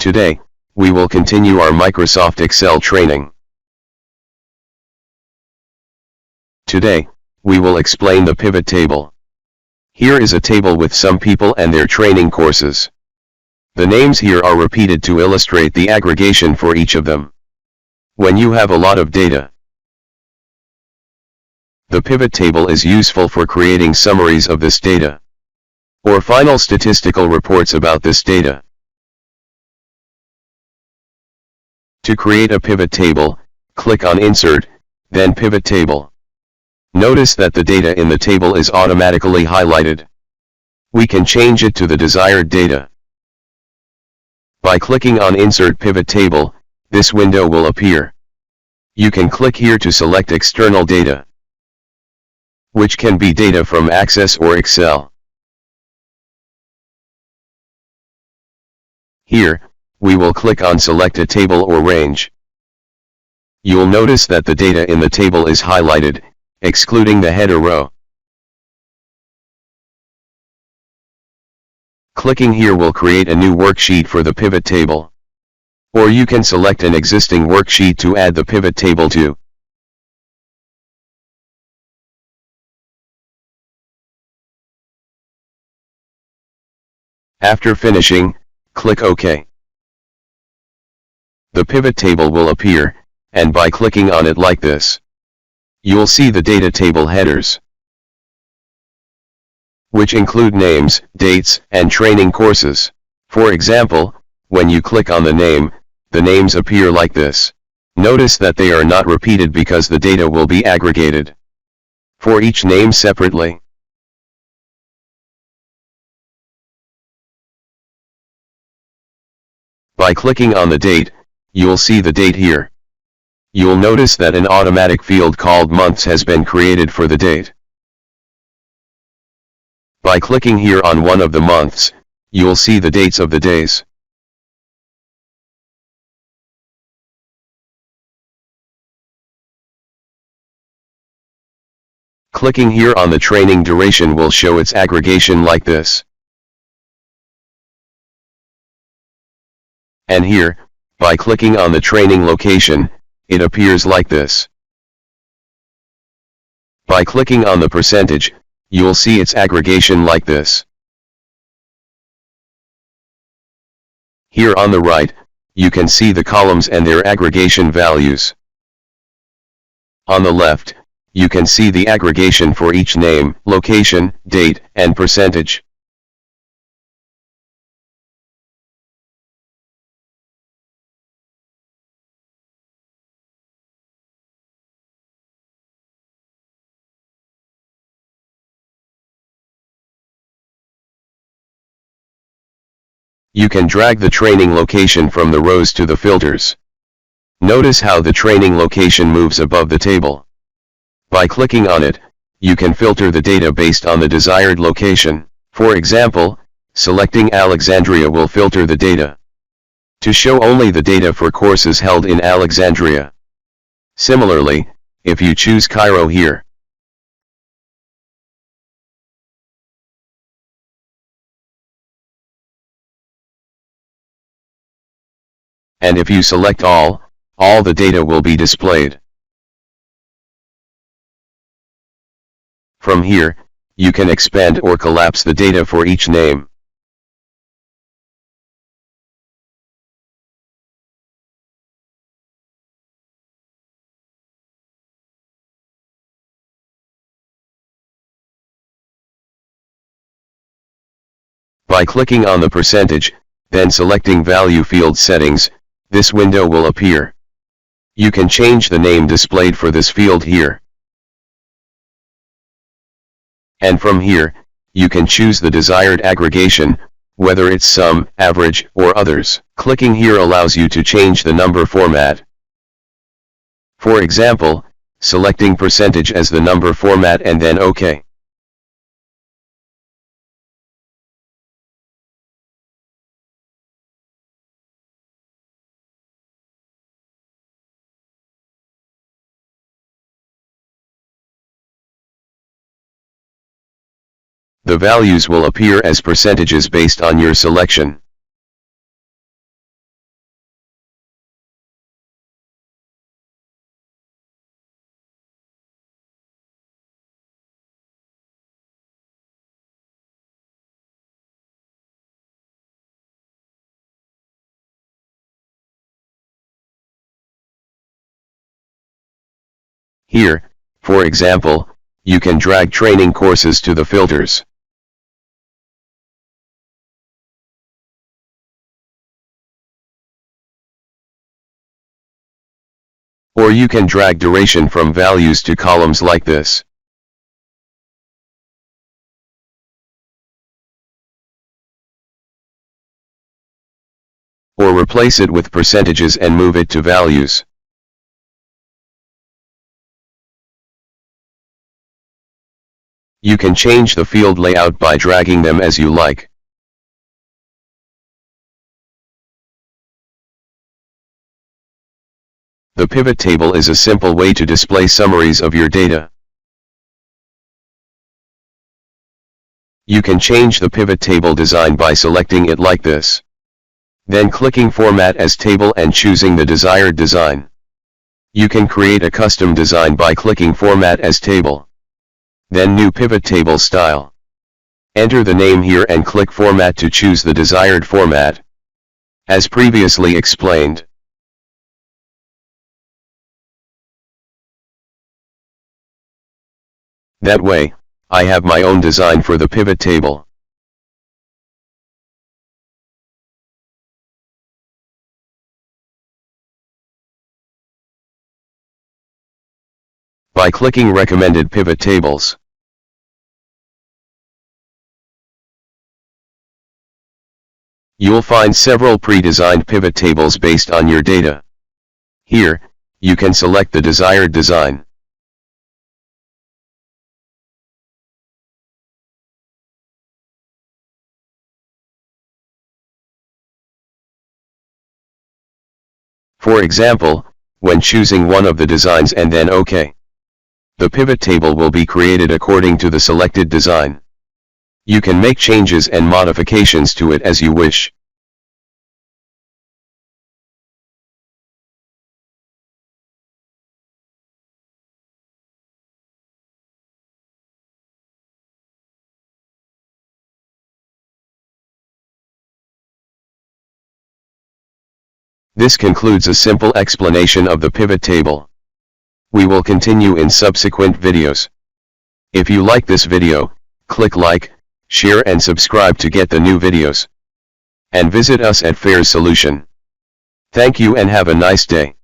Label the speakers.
Speaker 1: Today, we will continue our Microsoft Excel training. Today, we will explain the pivot table. Here is a table with some people and their training courses. The names here are repeated to illustrate the aggregation for each of them. When you have a lot of data, the pivot table is useful for creating summaries of this data, or final statistical reports about this data. To create a pivot table, click on Insert, then Pivot Table. Notice that the data in the table is automatically highlighted. We can change it to the desired data. By clicking on Insert Pivot Table, this window will appear. You can click here to select external data, which can be data from Access or Excel. Here, we will click on Select a Table or Range. You'll notice that the data in the table is highlighted, excluding the header row. Clicking here will create a new worksheet for the pivot table. Or you can select an existing worksheet to add the pivot table to. After finishing, click OK. The pivot table will appear, and by clicking on it like this, you'll see the data table headers, which include names, dates, and training courses. For example, when you click on the name, the names appear like this. Notice that they are not repeated because the data will be aggregated for each name separately. By clicking on the date, you'll see the date here. You'll notice that an automatic field called months has been created for the date. By clicking here on one of the months, you'll see the dates of the days. Clicking here on the training duration will show its aggregation like this. And here, by clicking on the training location, it appears like this. By clicking on the percentage, you'll see its aggregation like this. Here on the right, you can see the columns and their aggregation values. On the left, you can see the aggregation for each name, location, date, and percentage. You can drag the training location from the rows to the filters. Notice how the training location moves above the table. By clicking on it, you can filter the data based on the desired location. For example, selecting Alexandria will filter the data to show only the data for courses held in Alexandria. Similarly, if you choose Cairo here, and if you select all the data will be displayed. From here, you can expand or collapse the data for each name. By clicking on the percentage, then selecting Value Field Settings, this window will appear. You can change the name displayed for this field here. And from here, you can choose the desired aggregation, whether it's sum, average, or others. Clicking here allows you to change the number format. For example, selecting percentage as the number format and then OK. The values will appear as percentages based on your selection. Here, for example, you can drag training courses to the filters. Or you can drag duration from values to columns like this. Or replace it with percentages and move it to values. You can change the field layout by dragging them as you like. The pivot table is a simple way to display summaries of your data. You can change the pivot table design by selecting it like this. Then clicking Format as Table and choosing the desired design. You can create a custom design by clicking Format as Table. Then New Pivot Table Style. Enter the name here and click Format to choose the desired format. As previously explained. That way, I have my own design for the pivot table. By clicking Recommended Pivot Tables, you'll find several pre-designed pivot tables based on your data. Here, you can select the desired design. For example, when choosing one of the designs and then OK, the pivot table will be created according to the selected design. You can make changes and modifications to it as you wish. This concludes a simple explanation of the pivot table. We will continue in subsequent videos. If you like this video, click like, share and subscribe to get the new videos. And visit us at Fairs Solution. Thank you and have a nice day.